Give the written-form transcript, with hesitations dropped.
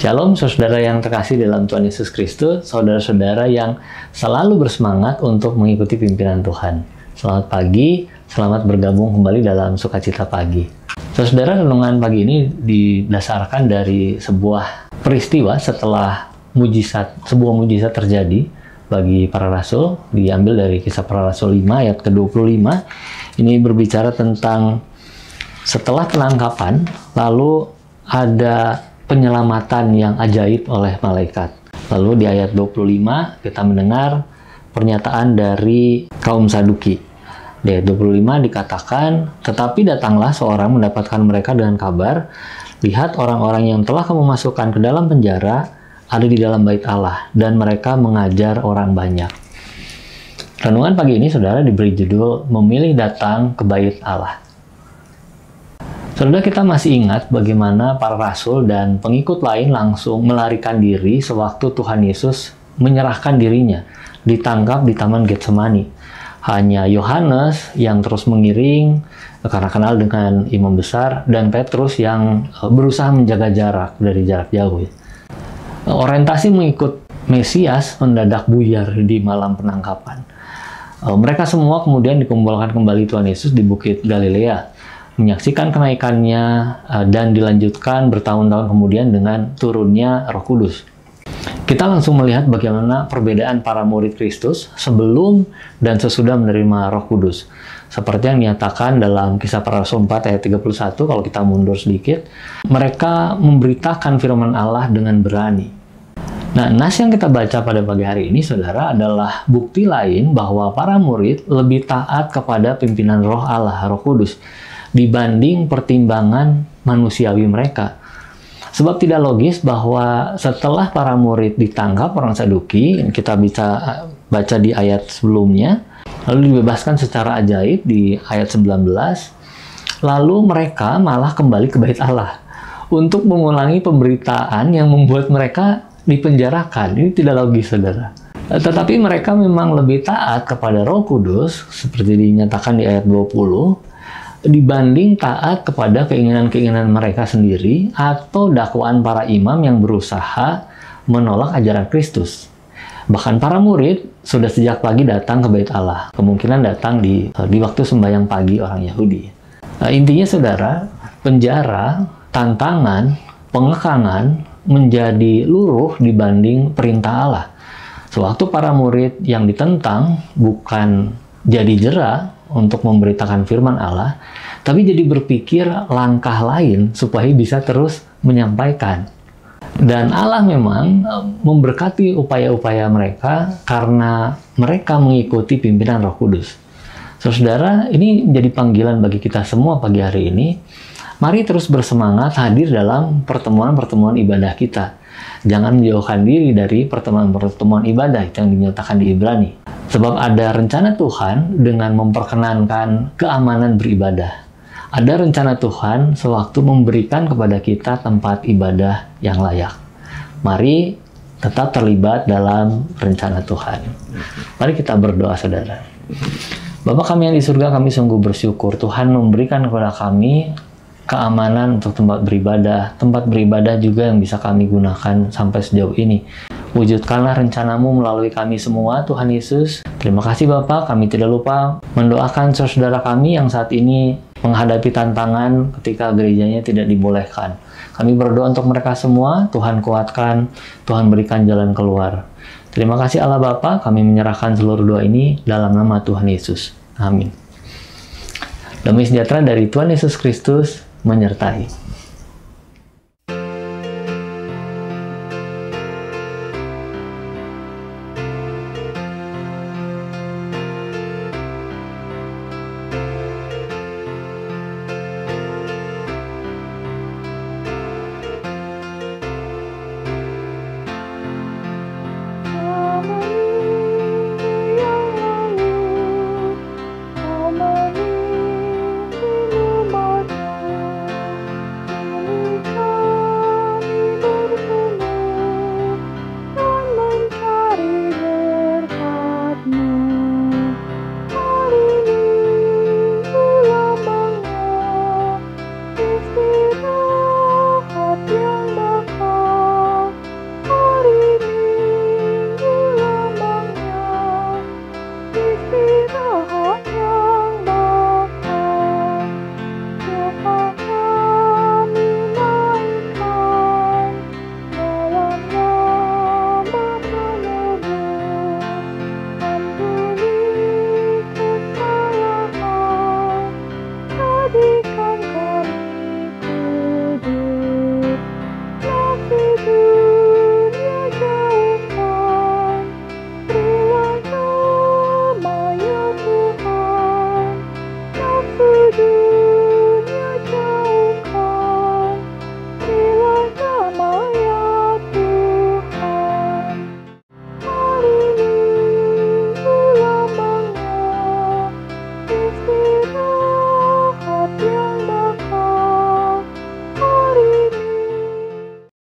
Shalom saudara yang terkasih dalam Tuhan Yesus Kristus, saudara-saudara yang selalu bersemangat untuk mengikuti pimpinan Tuhan. Selamat pagi, selamat bergabung kembali dalam Sukacita Pagi. Saudara, renungan pagi ini didasarkan dari sebuah peristiwa setelah sebuah mujizat terjadi bagi para rasul, diambil dari Kisah Para Rasul 5 ayat ke-25. Ini berbicara tentang setelah penangkapan, lalu ada penyelamatan yang ajaib oleh malaikat. Lalu di ayat 25 kita mendengar pernyataan dari kaum Saduki. Di ayat 25 dikatakan, tetapi datanglah seorang mendapatkan mereka dengan kabar, lihat orang-orang yang telah kamu masukkan ke dalam penjara ada di dalam bait Allah, dan mereka mengajar orang banyak. Renungan pagi ini saudara diberi judul memilih datang ke bait Allah. Saudara, kita masih ingat bagaimana para rasul dan pengikut lain langsung melarikan diri sewaktu Tuhan Yesus menyerahkan dirinya, ditangkap di Taman Getsemani. Hanya Yohanes yang terus mengiring karena kenal dengan imam besar, dan Petrus yang berusaha menjaga jarak dari jarak jauh. Orientasi mengikut Mesias mendadak buyar di malam penangkapan. Mereka semua kemudian dikumpulkan kembali Tuhan Yesus di Bukit Galilea, menyaksikan kenaikannya dan dilanjutkan bertahun-tahun kemudian dengan turunnya Roh Kudus. Kita langsung melihat bagaimana perbedaan para murid Kristus sebelum dan sesudah menerima Roh Kudus. Seperti yang dinyatakan dalam Kisah Para Rasul 4 ayat 31, kalau kita mundur sedikit, mereka memberitakan firman Allah dengan berani. Nah, nas yang kita baca pada pagi hari ini, saudara, adalah bukti lain bahwa para murid lebih taat kepada pimpinan Roh Allah, Roh Kudus, dibanding pertimbangan manusiawi mereka. Sebab tidak logis bahwa setelah para murid ditangkap orang Saduki, kita bisa baca di ayat sebelumnya, lalu dibebaskan secara ajaib di ayat 19, lalu mereka malah kembali ke bait Allah untuk mengulangi pemberitaan yang membuat mereka dipenjarakan. Ini tidak logis, saudara. Tetapi mereka memang lebih taat kepada Roh Kudus, seperti dinyatakan di ayat 20, dibanding taat kepada keinginan-keinginan mereka sendiri atau dakwaan para imam yang berusaha menolak ajaran Kristus. Bahkan para murid sudah sejak pagi datang ke bait Allah, kemungkinan datang di waktu sembahyang pagi orang Yahudi. Intinya, saudara, penjara, tantangan, pengekangan menjadi luruh dibanding perintah Allah. Sewaktu para murid yang ditentang bukan jadi jera untuk memberitakan firman Allah, tapi jadi berpikir langkah lain supaya bisa terus menyampaikan. Dan Allah memang memberkati upaya-upaya mereka karena mereka mengikuti pimpinan Roh Kudus. Saudara, ini menjadi panggilan bagi kita semua pagi hari ini. Mari terus bersemangat hadir dalam pertemuan-pertemuan ibadah kita. Jangan menjauhkan diri dari pertemuan-pertemuan ibadah yang dinyatakan di Ibrani. Sebab ada rencana Tuhan dengan memperkenankan keamanan beribadah. Ada rencana Tuhan sewaktu memberikan kepada kita tempat ibadah yang layak. Mari tetap terlibat dalam rencana Tuhan. Mari kita berdoa, saudara. Bapa kami yang di surga, kami sungguh bersyukur Tuhan memberikan kepada kami keamanan untuk tempat beribadah juga yang bisa kami gunakan sampai sejauh ini. Wujudkanlah rencanamu melalui kami semua, Tuhan Yesus. Terima kasih Bapa, kami tidak lupa mendoakan saudara kami yang saat ini menghadapi tantangan ketika gerejanya tidak dibolehkan. Kami berdoa untuk mereka semua, Tuhan kuatkan, Tuhan berikan jalan keluar. Terima kasih Allah Bapa, kami menyerahkan seluruh doa ini dalam nama Tuhan Yesus. Amin. Damai sejahtera dari Tuhan Yesus Kristus menyertai.